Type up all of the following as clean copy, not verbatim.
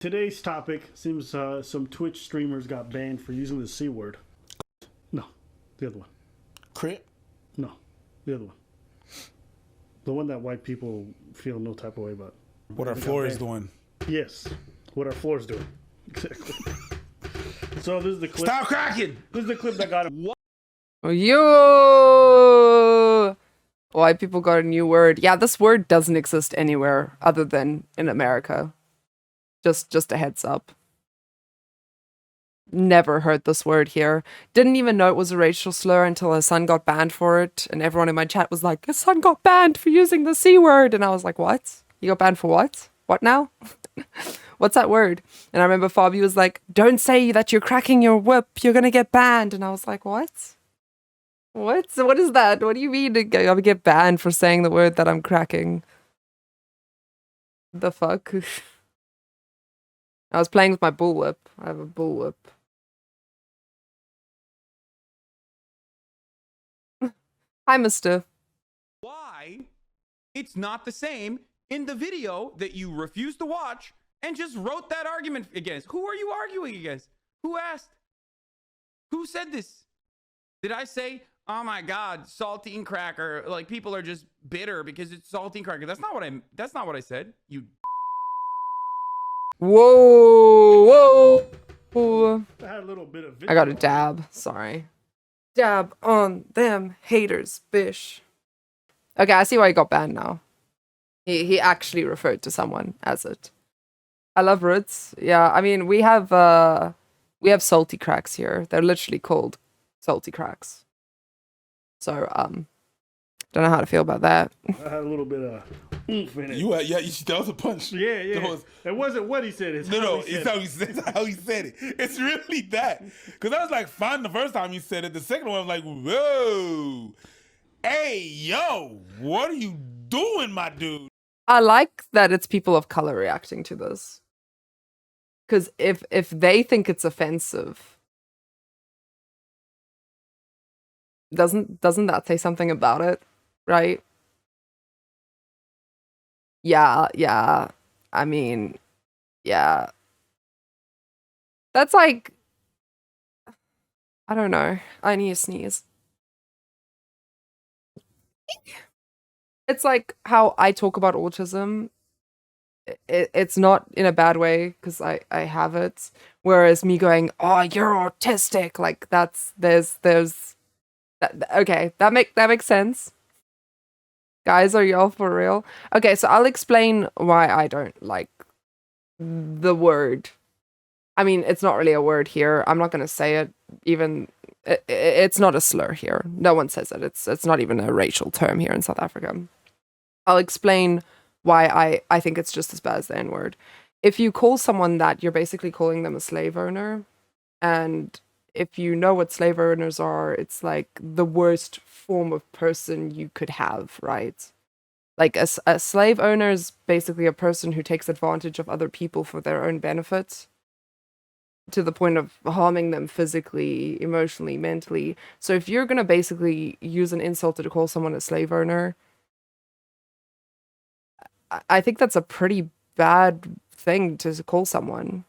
Today's topic seems some Twitch streamers got banned for using the C word. No, the other one. Crip? No, the other one. The one that white people feel no type of way about. What our floor is doing. Yes, what our floor is doing. Exactly. So this is the clip. Stop cracking! This is the clip that got him. Yo! White people got a new word. Yeah, this word doesn't exist anywhere other than in America. Just a heads up. Never heard this word here. Didn't even know it was a racial slur until Hasan got banned for it. And everyone in my chat was like, Hasan got banned for using the C word. And I was like, what? You got banned for what? What now? What's that word? And I remember Fabi was like, don't say that you're cracking your whip. You're going to get banned. And I was like, what? What? So what is that? What do you mean I'm going to get banned for saying the word that I'm cracking? The fuck? I was playing with my bullwhip. I have a bullwhip. Hi, mister. Why it's not the same in the video that you refused to watch and just wrote that argument against. Who are you arguing against? Who asked? Who said this? Did I say, oh my God, saltine cracker? Like people are just bitter because it's saltine cracker. That's not what I said. You. Whoa, whoa. I had a little bit of. I got a dab. Sorry. Dab on them haters, bish. Okay, I see why he got banned now. He actually referred to someone as it. I love roots. Yeah, I mean we have salty cracks here. They're literally called salty cracks. So don't know how to feel about that. I had a little bit of oomph in it. That was a punch. Yeah. It wasn't what he said. It's how He said it. It's really that. Because I was like, fine the first time you said it. The second one, I was like, whoa. Hey, yo, what are you doing, my dude? I like that it's people of color reacting to this. Because if they think it's offensive, doesn't that say something about it, right? Yeah. I mean, yeah. That's like, I don't know. I need to sneeze. It's like how I talk about autism. It's not in a bad way because I have it. Whereas me going, oh, you're autistic, like there's okay, that makes sense. Guys, are y'all for real? Okay, so I'll explain why I don't like the word. I mean, it's not really a word here. I'm not gonna say it. Even it's not a slur here. No one says it. It's not even a racial term here in South Africa. I'll explain why I think it's just as bad as the N-word. If you call someone that, you're basically calling them a slave owner. And if you know what slave owners are, it's like the worst form of person you could have, right? Like a slave owner is basically a person who takes advantage of other people for their own benefit to the point of harming them physically, emotionally, mentally. So if you're going to basically use an insult to call someone a slave owner, I think that's a pretty bad thing to call someone.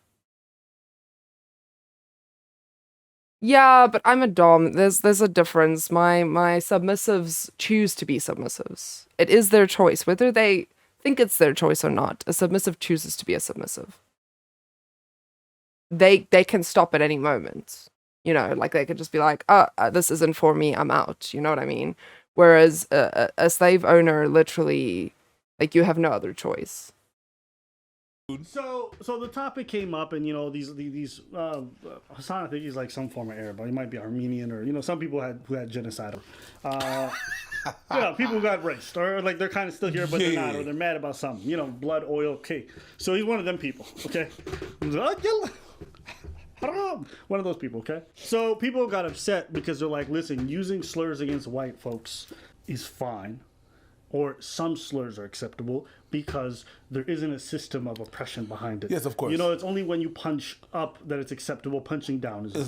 Yeah, but I'm a dom. There's a difference. My submissives choose to be submissives. It is their choice, whether they think it's their choice or not. A submissive chooses to be a submissive. They can stop at any moment. You know, like they could just be like, this isn't for me, I'm out. You know what I mean? Whereas a slave owner literally, like, you have no other choice. So the topic came up, and these Hasan, I think he's like some form of Arab, but he might be Armenian, or some people who had genocide. People who got raped, or like they're kind of still here, but they're not, or they're mad about something. Blood, oil, okay. So he's one of them people. Okay, one of those people. Okay, so people got upset because they're like, listen, using slurs against white folks is fine. Or some slurs are acceptable because there isn't a system of oppression behind it. Yes, of course. It's only when you punch up that it's acceptable. Punching down is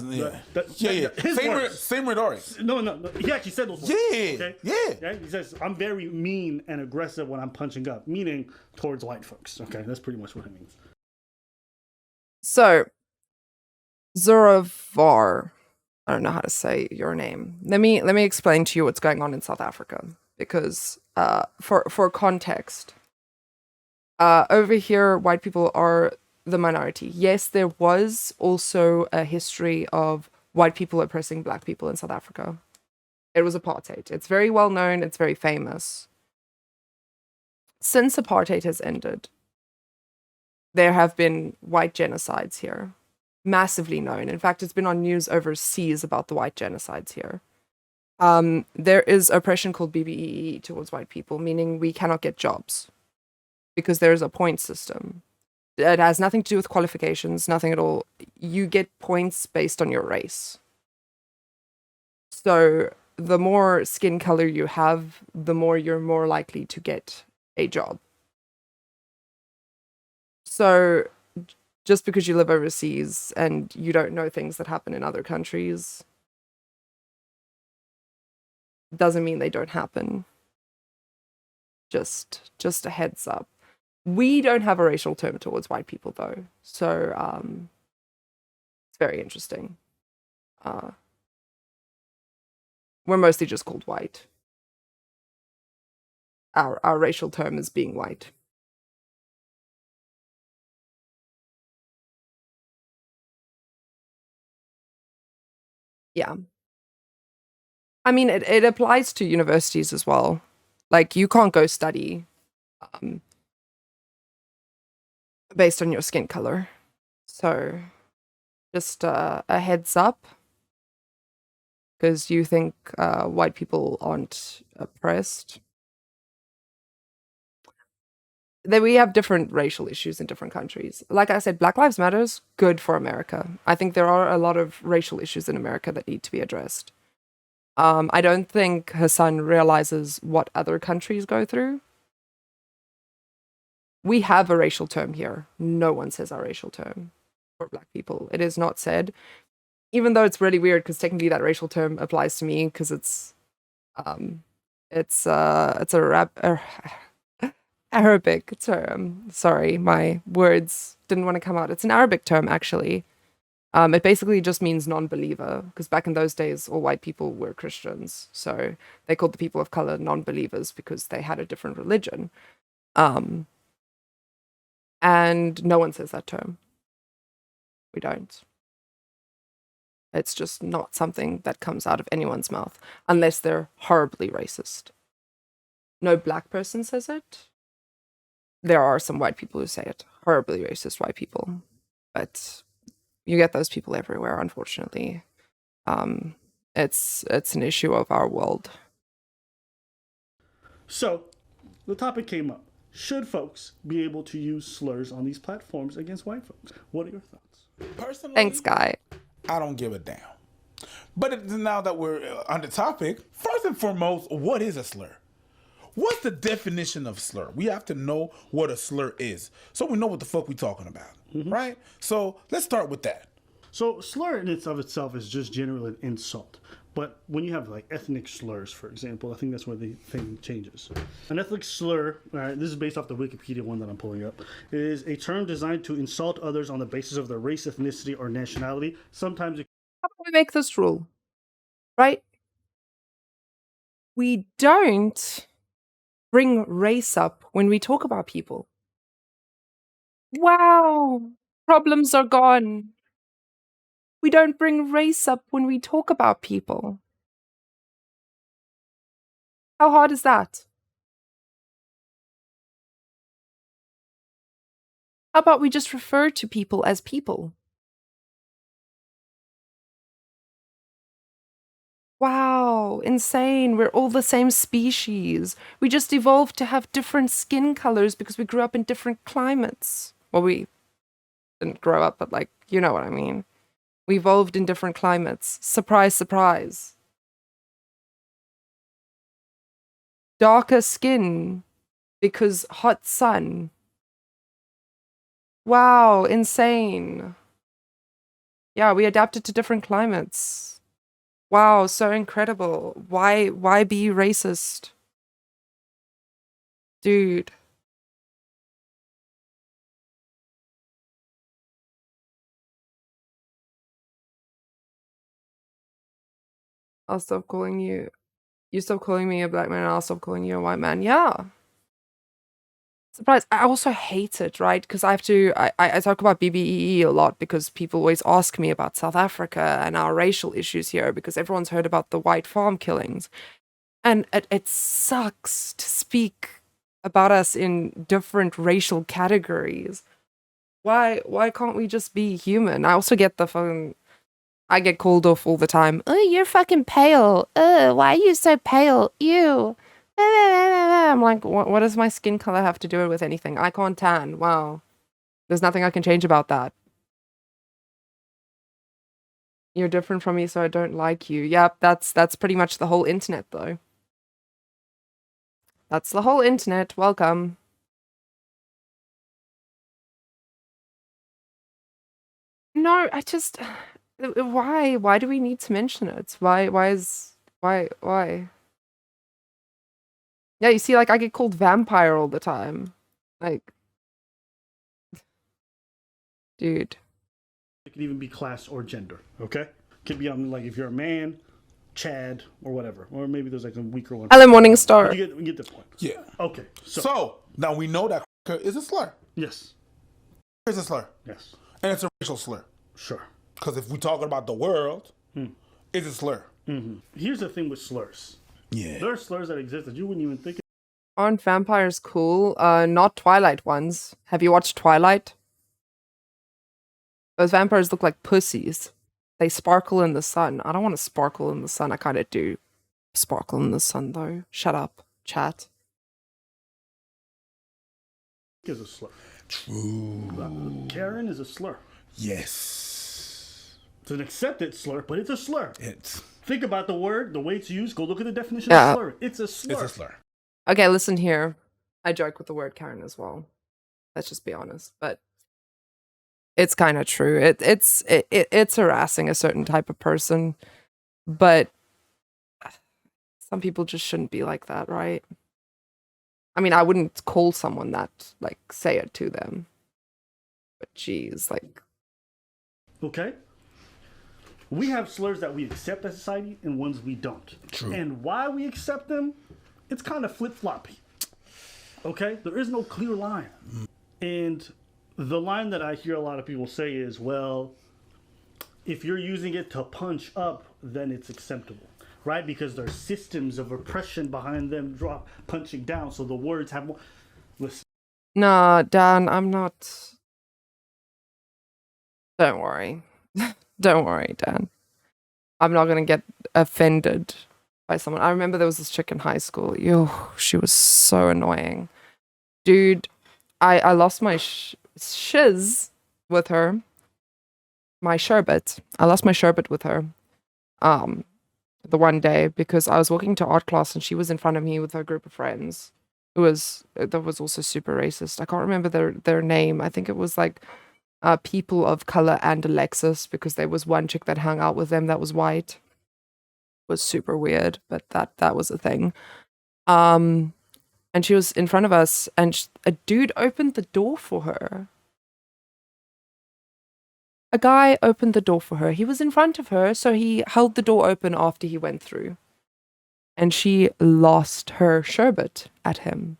Same rhetoric. No. He actually said those words. Yeah. Okay? Yeah. He says, I'm very mean and aggressive when I'm punching up, meaning towards white folks. Okay, that's pretty much what it means. So, Zoravar, I don't know how to say your name. Let me explain to you what's going on in South Africa, because for context, over here white people are the minority. Yes, there was also a history of white people oppressing black people in South Africa. It was apartheid. It's very well known, it's very famous. Since apartheid has ended, there have been white genocides here, massively known. In fact, it's been on news overseas about the white genocides here. There is oppression called BBEE towards white people, meaning we cannot get jobs because there is a point system. It has nothing to do with qualifications, nothing at all. You get points based on your race. So the more skin color you have, the more you're more likely to get a job. So just because you live overseas and you don't know things that happen in other countries doesn't mean they don't happen. Just a heads up. We don't have a racial term towards white people though. So it's very interesting. We're mostly just called white. Our racial term is being white. Yeah. I mean, it applies to universities as well. Like, you can't go study based on your skin color. So, just a heads up, because you think white people aren't oppressed. We have different racial issues in different countries. Like I said, Black Lives Matters, good for America. I think there are a lot of racial issues in America that need to be addressed. I don't think Hasan realizes what other countries go through. We have a racial term here. No one says our racial term for black people. It is not said, even though it's really weird because technically that racial term applies to me because it's a Arabic term. Sorry, my words didn't want to come out. It's an Arabic term actually. It basically just means non-believer, because back in those days, all white people were Christians. So they called the people of color non-believers because they had a different religion. And no one says that term. We don't. It's just not something that comes out of anyone's mouth, unless they're horribly racist. No black person says it. There are some white people who say it. Horribly racist white people. But you get those people everywhere, unfortunately. It's an issue of our world. So, the topic came up. Should folks be able to use slurs on these platforms against white folks? What are your thoughts? Personally, Thanks, Guy. I don't give a damn. But now that we're on the topic, first and foremost, what is a slur? What's the definition of slur? We have to know what a slur is, so we know what the fuck we talking about, right? So let's start with that. So, slur in itself is just generally an insult. But when you have like ethnic slurs, for example, I think that's where the thing changes. An ethnic slur, this is based off the Wikipedia one that I'm pulling up, is a term designed to insult others on the basis of their race, ethnicity, or nationality. Sometimes it... How about we make this rule? Right? We don't bring race up when we talk about people. Wow! Problems are gone. We don't bring race up when we talk about people. How hard is that? How about we just refer to people as people? Wow, insane. We're all the same species. We just evolved to have different skin colors because we grew up in different climates. Well, we didn't grow up, but like, you know what I mean. We evolved in different climates. Surprise, surprise. Darker skin because hot sun. Wow, insane. Yeah, we adapted to different climates. Wow, so incredible. Why be racist? Dude. I'll stop calling you. You stop calling me a black man, and I'll stop calling you a white man. Yeah. Surprise. I also hate it, right? Because I talk about BBEE a lot because people always ask me about South Africa and our racial issues here because everyone's heard about the white farm killings. And it sucks to speak about us in different racial categories. Why can't we just be human? I also get the phone. I get called off all the time. Oh, you're fucking pale. Why are you so pale? Ew. I'm like, what does my skin color have to do with anything? I can't tan. Wow. There's nothing I can change about that. You're different from me, so I don't like you. Yep, that's pretty much the whole internet, though. That's the whole internet. Welcome. No, I just... Why? Why do we need to mention it? Why? Yeah, you see, like, I get called vampire all the time. Like... Dude. It could even be class or gender, okay? Could be on, like, if you're a man, Chad, or whatever. Or maybe there's, like, a weaker one. Hello, Morningstar. But you get the point. Yeah. Okay, So, now we know that is a slur. Yes. It's a slur. Yes. And it's a racial slur. Sure. Because if we're talking about the world, it's a slur. Mm-hmm. Here's the thing with slurs. Yeah. There are slurs that exist that you wouldn't even think of. Aren't vampires cool? Not Twilight ones. Have you watched Twilight? Those vampires look like pussies. They sparkle in the sun. I don't want to sparkle in the sun. I kind of do sparkle in the sun, though. Shut up, chat. Is a slur. True. Karen is a slur. Yes. It's an accepted slur, but it's a slur. Think about the word, the way it's used. Go look at the definition of slur. It's a slur. It's a slur. Okay, listen here. I joke with the word Karen as well. Let's just be honest. But it's kind of true. It's harassing a certain type of person. But some people just shouldn't be like that, right? I mean, I wouldn't call someone that, like, say it to them. But geez, like... Okay? We have slurs that we accept as society and ones we don't. True. And why we accept them, it's kind of flip-floppy. Okay? There is no clear line. And the line that I hear a lot of people say is, well, if you're using it to punch up, then it's acceptable. Right? Because there's systems of oppression behind them punching down, so the words have more... Listen. Nah, Dan, I'm not... Don't worry. Don't worry, Dan. I'm not gonna get offended by someone. I remember there was this chick in high school. Yo, she was so annoying. Dude, I lost my shiz with her. My sherbet. I lost my sherbet with her. The one day because I was walking to art class and she was in front of me with her group of friends. That was also super racist. I can't remember their name. I think it was like people of color and Alexis because there was one chick that hung out with them that was white. It was super weird, but that was a thing. And she was in front of us and a dude opened the door for her. A guy opened the door for her. He was in front of her, so he held the door open after he went through. And she lost her sherbet at him.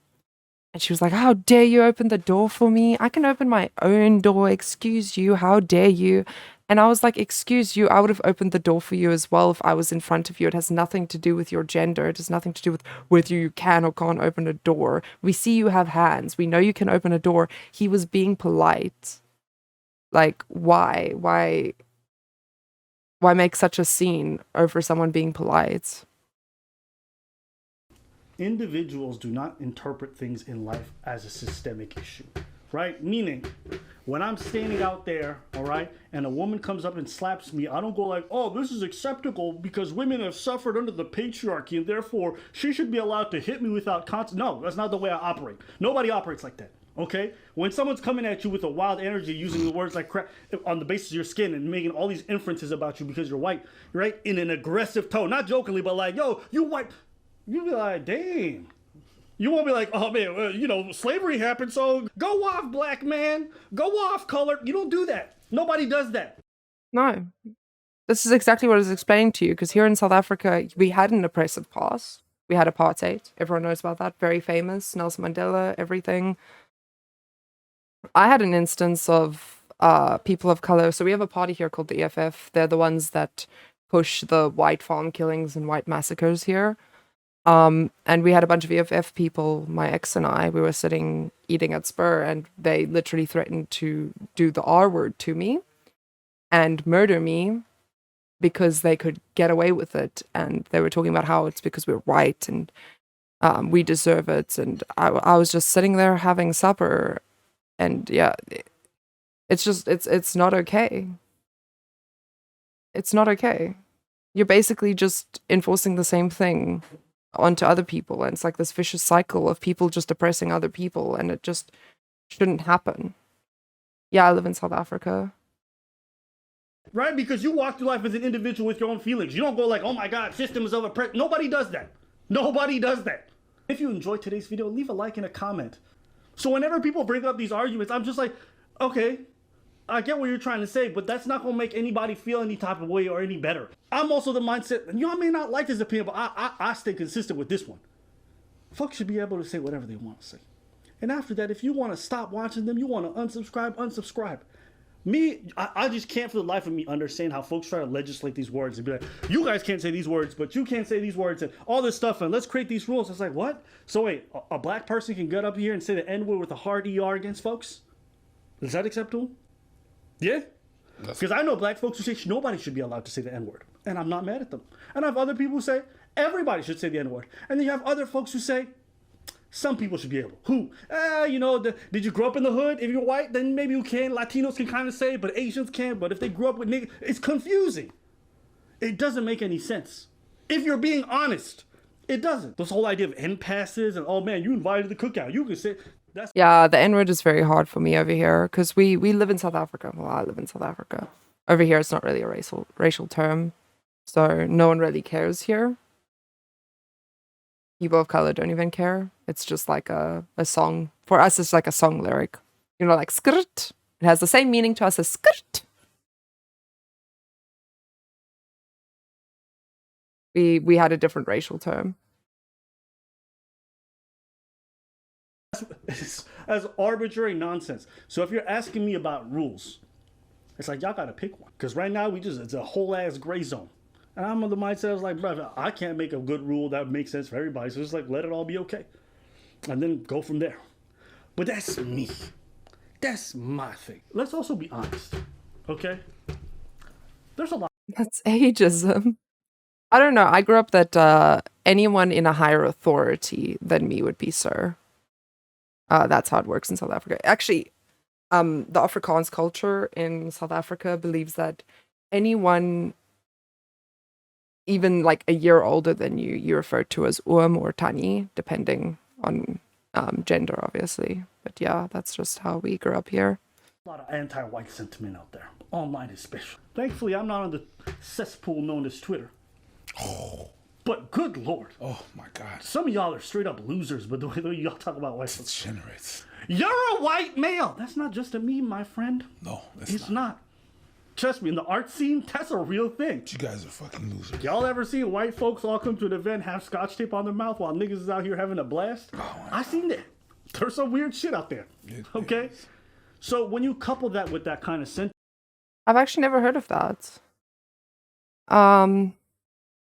And she was like, how dare you open the door for me? I can open my own door. Excuse you. How dare you? And I was like, excuse you. I would have opened the door for you as well if I was in front of you. It has nothing to do with your gender. It has nothing to do with whether you can or can't open a door. We see you have hands. We know you can open a door. He was being polite. Like, why make such a scene over someone being polite? Individuals do not interpret things in life as a systemic issue, right? Meaning, when I'm standing out there, all right, and a woman comes up and slaps me, I don't go like, oh, this is acceptable because women have suffered under the patriarchy and therefore she should be allowed to hit me without consequence. No, that's not the way I operate. Nobody operates like that. Okay? When someone's coming at you with a wild energy, using the words like crap on the basis of your skin and making all these inferences about you because you're white, right? In an aggressive tone, not jokingly, but like, yo, you white. You'll be like, dang. You won't be like, oh man, slavery happened, so go off, black man. Go off, colored. You don't do that. Nobody does that. No. This is exactly what I was explaining to you, because here in South Africa, we had an oppressive past. We had apartheid. Everyone knows about that. Very famous. Nelson Mandela, everything. I had an instance of people of color. So we have a party here called the EFF. They're the ones that push the white farm killings and white massacres here. And we had a bunch of EFF people, my ex and I, we were sitting eating at Spur, and they literally threatened to do the R word to me and murder me because they could get away with it. And they were talking about how it's because we're white and we deserve it. And I was just sitting there having supper, and yeah, it's just, it's not okay. It's not okay. You're basically just enforcing the same thing onto other people, and it's like this vicious cycle of people just oppressing other people, and it just shouldn't happen. Yeah, I live in South Africa. Right? Because you walk through life as an individual with your own feelings. You don't go like, oh my God, system is oppressed. Nobody does that. Nobody does that. If you enjoyed today's video, leave a like and a comment. So whenever people bring up these arguments, I'm just like, okay, I get what you're trying to say, but that's not going to make anybody feel any type of way or any better. I'm also the mindset, and y'all may not like this opinion, but I stay consistent with this one. Folks should be able to say whatever they want to say. And after that, if you want to stop watching them, you want to unsubscribe. I just can't for the life of me understand how folks try to legislate these words and be like, you guys can't say these words, but you can't say these words and all this stuff, and let's create these rules. It's like, what? So wait, a black person can get up here and say the N-word with a hard ER against folks? Is that acceptable? Yeah? Because I know black folks who say nobody should be allowed to say the N-word, and I'm not mad at them. And I have other people who say everybody should say the N-word. And then you have other folks who say some people should be able. Who? Did you grow up in the hood? If you're white, then maybe you can. Latinos can kind of say, but Asians can't. But if they grew up with niggas, it's confusing. It doesn't make any sense. If you're being honest, it doesn't. This whole idea of end passes and, oh man, you invited the cookout. You can say... Yeah, the N-word is very hard for me over here because we live in South Africa. Well, I live in South Africa. Over here, it's not really a racial term, so no one really cares here. People of color don't even care. It's just like a song. For us, it's like a song lyric. You know, like skirt. It has the same meaning to us as skirt. We had a different racial term. As arbitrary nonsense. So if you're asking me about rules, it's like y'all gotta pick one. Because right now it's a whole ass gray zone. And I'm on the mindset I was like, brother, I can't make a good rule that makes sense for everybody. So it's like, let it all be okay. And then go from there. But that's me. That's my thing. Let's also be honest. Okay? There's a lot. That's ageism. I don't know. I grew up that anyone in a higher authority than me would be sir. That's how it works in South Africa. Actually, the Afrikaans culture in South Africa believes that anyone, even like a year older than you, you're referred to as oom or tannie, depending on gender, obviously. But yeah, that's just how we grew up here. A lot of anti-white sentiment out there, online especially. Thankfully, I'm not on the cesspool known as Twitter. Oh. But good lord. Oh my God. Some of y'all are straight up losers, but the way y'all talk about white folks. Degenerates. You're a white male. That's not just a meme, my friend. No, it's not. Trust me, in the art scene, that's a real thing. You guys are fucking losers. Y'all ever seen white folks all come to an event, have scotch tape on their mouth while niggas is out here having a blast? Oh, I seen that. There's some weird shit out there. Okay? So when you couple that with that kind of sentiment. I've actually never heard of that.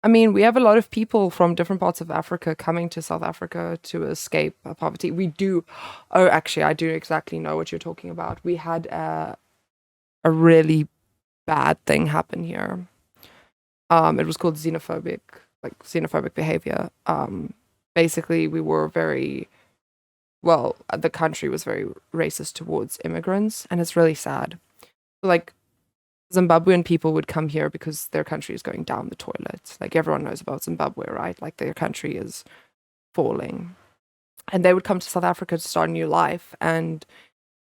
I mean, we have a lot of people from different parts of Africa coming to South Africa to escape poverty. We do. Oh, actually, I do exactly know what you're talking about. We had a really bad thing happen here. It was called xenophobic behavior. Basically, we were the country was very racist towards immigrants, and it's really sad. Like, Zimbabwean people would come here because their country is going down the toilet. Like, everyone knows about Zimbabwe, right? Like, their country is falling. And they would come to South Africa to start a new life. And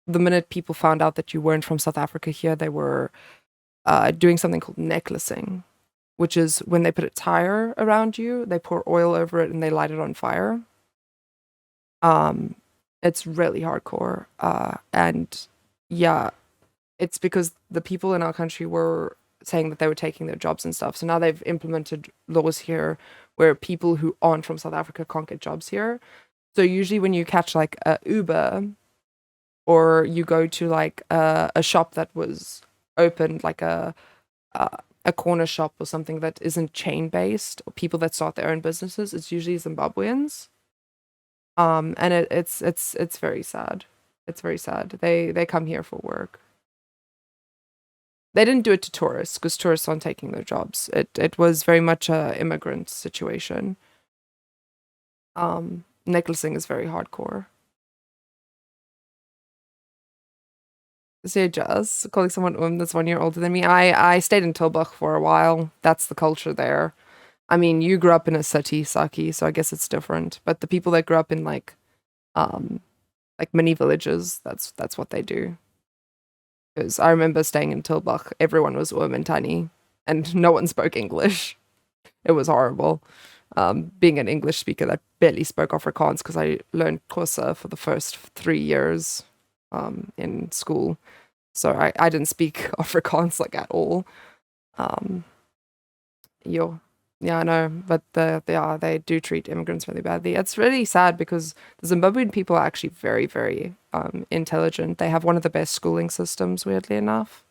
the minute people found out that you weren't from South Africa here, they were doing something called necklacing, which is when they put a tire around you, they pour oil over it and they light it on fire. It's really hardcore. And yeah, it's because the people in our country were saying that they were taking their jobs and stuff. So now they've implemented laws here where people who aren't from South Africa can't get jobs here. So usually when you catch like a Uber, or you go to like a shop that was opened, like a corner shop or something that isn't chain based, or people that start their own businesses, it's usually Zimbabweans. And it's very sad. It's very sad. They come here for work. They didn't do it to tourists because tourists aren't taking their jobs. It was very much a immigrant situation. Necklacing is very hardcore. So just calling someone that's 1 year older than me. I stayed in Tilburg for a while. That's the culture there. I mean, you grew up in a city, Saki, so I guess it's different. But the people that grew up in like mini villages, that's what they do. Because I remember staying in Tilburg, everyone was tiny, and no one spoke English. It was horrible. Being an English speaker that barely spoke Afrikaans because I learned Xhosa for the first 3 years in school. So I didn't speak Afrikaans like at all. Yeah, I know, but they do treat immigrants really badly. It's really sad because the Zimbabwean people are actually very, very intelligent. They have one of the best schooling systems, weirdly enough.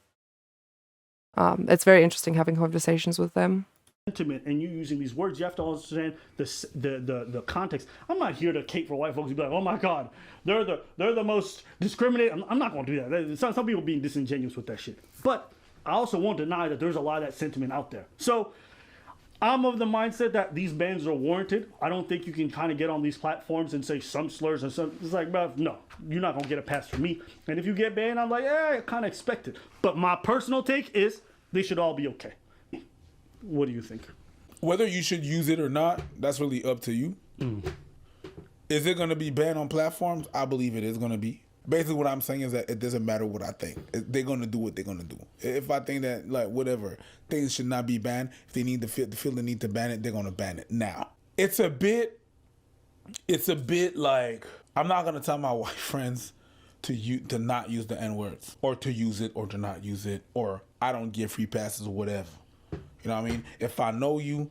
It's very interesting having conversations with them. Sentiment, and you using these words, you have to understand the context. I'm not here to cape for white folks and be like, oh my God, they're the most discriminated. I'm not going to do that. Some people being disingenuous with that shit. But I also won't deny that there's a lot of that sentiment out there. So I'm of the mindset that these bans are warranted. I don't think you can kind of get on these platforms and say some slurs and some. It's like, bro, no, you're not going to get a pass from me. And if you get banned, I'm like, I kind of expect it. But my personal take is they should all be okay. What do you think? Whether you should use it or not, that's really up to you. Is it going to be banned on platforms? I believe it is going to be. Basically, what I'm saying is that it doesn't matter what I think. They're going to do what they're going to do. If I think that, like, whatever, things should not be banned, if they need to feel the need to ban it, they're going to ban it. Now, it's a bit like, I'm not going to tell my white friends to not use the N-words, or to use it, or to not use it, or I don't give free passes or whatever. You know what I mean? If I know you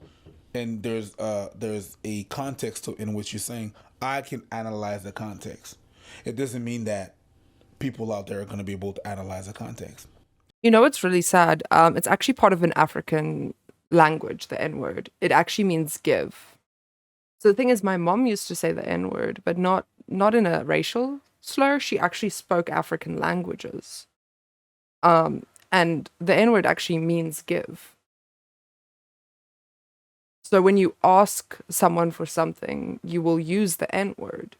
and there's a context in which you're saying, I can analyze the context. It doesn't mean that people out there are going to be able to analyze the context. You know, it's really sad. It's actually part of an African language, the N-word. It actually means give. So the thing is, my mom used to say the N-word, but not in a racial slur. She actually spoke African languages. And the N-word actually means give. So when you ask someone for something, you will use the N-word.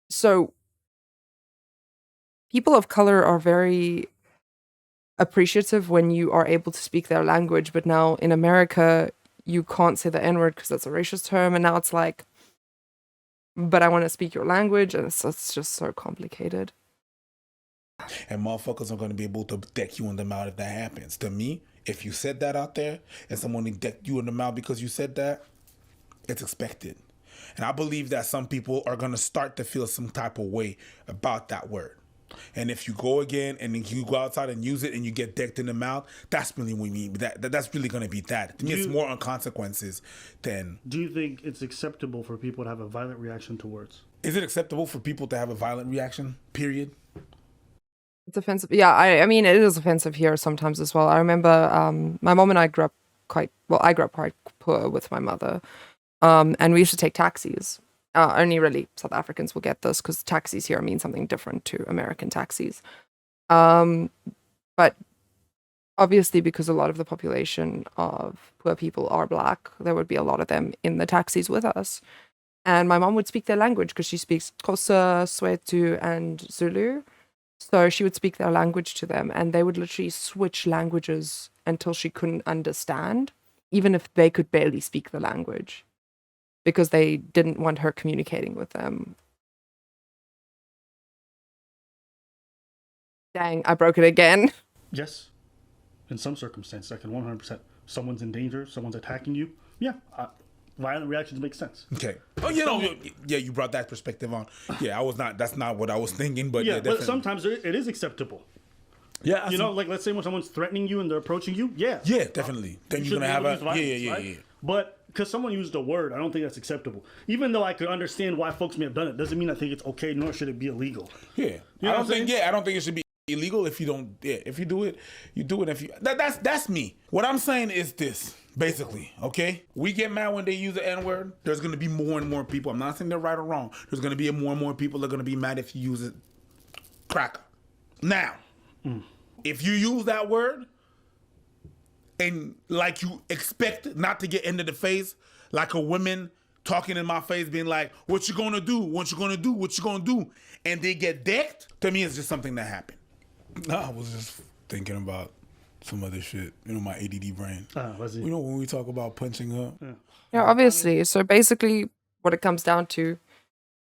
So people of color are very appreciative when you are able to speak their language, but now in America, you can't say the N-word because that's a racist term, and now it's like, but I want to speak your language, and it's just so complicated. And motherfuckers are going to be able to deck you in the mouth if that happens. To me, if you said that out there and someone decked you in the mouth because you said that, it's expected. And I believe that some people are going to start to feel some type of way about that word. And if you go again and then you go outside and use it and you get decked in the mouth, that's really what we mean. That's really going to be that. To me, it's more on consequences than... Do you think it's acceptable for people to have a violent reaction to words? Is it acceptable for people to have a violent reaction, period? It's offensive. Yeah, I mean, it is offensive here sometimes as well. I remember my mom and I grew up quite poor with my mother. And we used to take taxis. Only really South Africans will get this because taxis here mean something different to American taxis. But obviously, because a lot of the population of poor people are black, there would be a lot of them in the taxis with us. And my mom would speak their language because she speaks Xhosa, Swetu, and Zulu. So she would speak their language to them, and they would literally switch languages until she couldn't understand, even if they could barely speak the language, because they didn't want her communicating with them. Dang, I broke it again. Yes. In some circumstances, I can 100%. Someone's in danger, someone's attacking you. Yeah, violent reactions make sense. Okay. Oh, you brought that perspective on. Yeah, that's not what I was thinking, but yeah, but sometimes it is acceptable. Yeah, You know, like let's say when someone's threatening you and they're approaching you, yeah. Yeah, definitely. Then You you're gonna shouldn't have be able to a use violence, right? But because someone used a word, I don't think that's acceptable. Even though I could understand why folks may have done it, doesn't mean I think it's okay, nor should it be illegal. Yeah. You know I what I'm don't think. saying? Yeah, I don't think it should be illegal if you don't. Yeah, if you do it, you do it. If you that's me. What I'm saying is this. Basically, okay, we get mad when they use the N-word. There's gonna be more and more people. I'm not saying they're right or wrong. There's gonna be more and more people that are gonna be mad if you use it. Cracker. Now, if you use that word and like you expect not to get into the face, like a woman talking in my face, being like, "What you gonna do? What you gonna do? What you gonna do?" and they get decked. To me, it's just something that happened. No, I was just thinking about some other shit. You know, my ADD brain. Was it? You know, when we talk about punching up. Yeah, obviously. So basically, what it comes down to,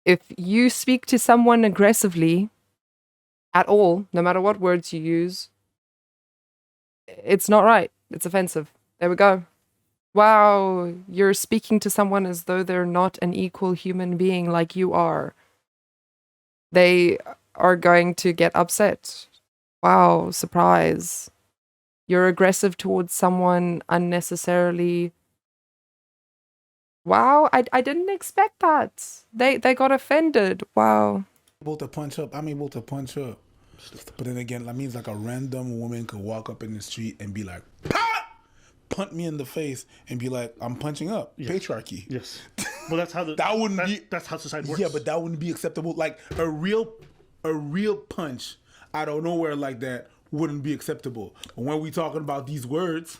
if you speak to someone aggressively at all, no matter what words you use, it's not right. It's offensive. There we go. Wow, you're speaking to someone as though they're not an equal human being like you are. They are going to get upset. Wow, surprise. You're aggressive towards someone unnecessarily. Wow, I didn't expect that. They got offended. Wow. Able to punch up. I'm able to punch up. But then again, that means like a random woman could walk up in the street and be like, "Pah!" Punt me in the face and be like, "I'm punching up." Patriarchy. Yes. Well, that's how That wouldn't be. That's how society works. Yeah, but that wouldn't be acceptable. Like a real punch out of nowhere like that wouldn't be acceptable. But when we talking about these words,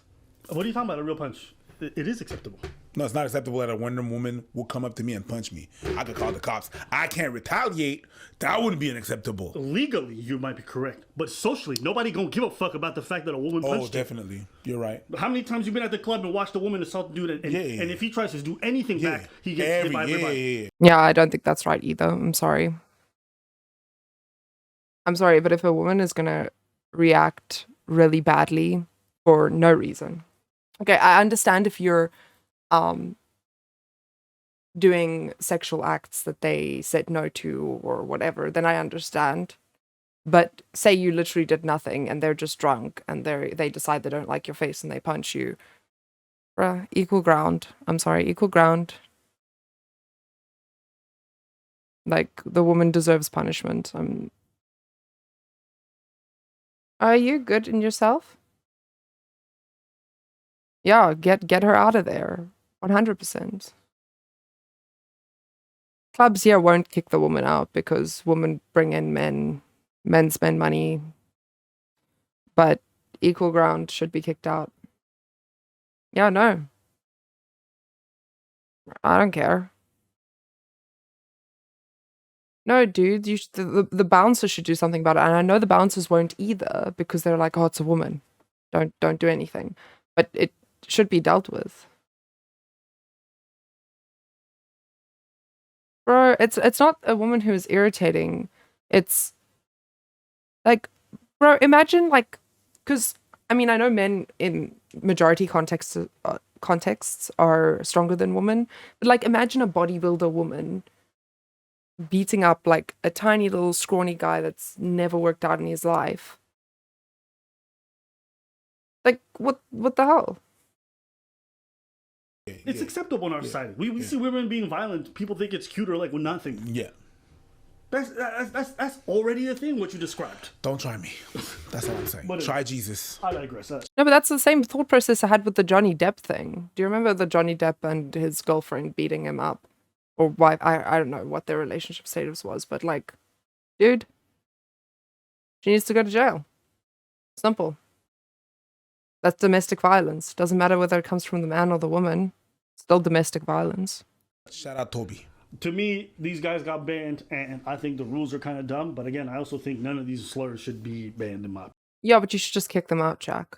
what are you talking about? A real punch? It is acceptable. no, it's not acceptable that a random woman will come up to me and punch me. I could call the cops. I can't retaliate. That wouldn't be unacceptable. Legally, you might be correct, but socially, nobody gonna give a fuck about the fact that a woman punched Oh, definitely. You're right. you. How many times you been at the club and watched a woman assault a dude, and if he tries to do anything Yeah. back, he gets hit by everybody. Yeah. Yeah, I don't think that's right either. I'm sorry. I'm sorry, but if a woman is gonna react really badly for no reason. Okay, I understand if you're doing sexual acts that they said no to or whatever, then I understand. But say you literally did nothing and they're just drunk and they decide they don't like your face and they punch you. Bruh, equal ground. I'm sorry, equal ground. Like, the woman deserves punishment. Are you good in yourself? Yeah, get her out of there. 100%. Clubs here won't kick the woman out because women bring in men spend money. But equal ground should be kicked out. Yeah, no. I don't care. No, dude, the bouncers should do something about it. And I know the bouncers won't either because they're like, oh, it's a woman. Don't do anything. But it should be dealt with. Bro, it's not a woman who is irritating. It's like, bro, imagine like, because I mean, I know men in majority contexts are stronger than women, but like, imagine a bodybuilder woman beating up like a tiny little scrawny guy that's never worked out in his life. Like, what the hell? It's acceptable in our society. We see women being violent. People think it's cute or like nothing. Yeah. That's already a thing. What you described. Don't try me. That's all I'm saying. But Try Jesus. I digress. No, but that's the same thought process I had with the Johnny Depp thing. Do you remember the Johnny Depp and his girlfriend beating him up? Or wife? I don't know what their relationship status was, but like, dude, she needs to go to jail. Simple. That's domestic violence. Doesn't matter whether it comes from the man or the woman. Still domestic violence. Shout out Toby. To me, these guys got banned, and I think the rules are kind of dumb. But again, I also think none of these slurs should be banned in my. Yeah, but you should just kick them out, Jack.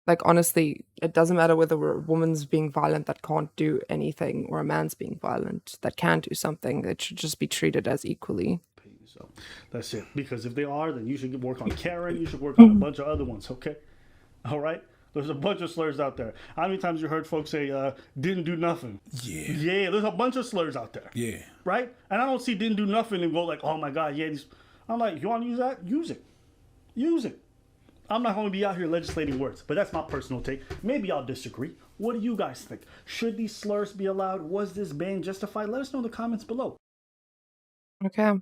Like, honestly, it doesn't matter whether a woman's being violent that can't do anything or a man's being violent that can do something. It should just be treated as equally. So that's it. Because if they are, then you should work on Karen. You should work on a bunch of other ones. Okay, all right. There's a bunch of slurs out there. How many times you heard folks say, didn't do nothing? Yeah. Yeah, there's a bunch of slurs out there. Yeah. Right? And I don't see didn't do nothing and go like, oh my God, yeah. I'm like, you want to use that? Use it. Use it. I'm not going to be out here legislating words, but that's my personal take. Maybe I'll disagree. What do you guys think? Should these slurs be allowed? Was this ban justified? Let us know in the comments below. Okay.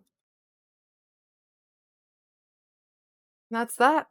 That's that.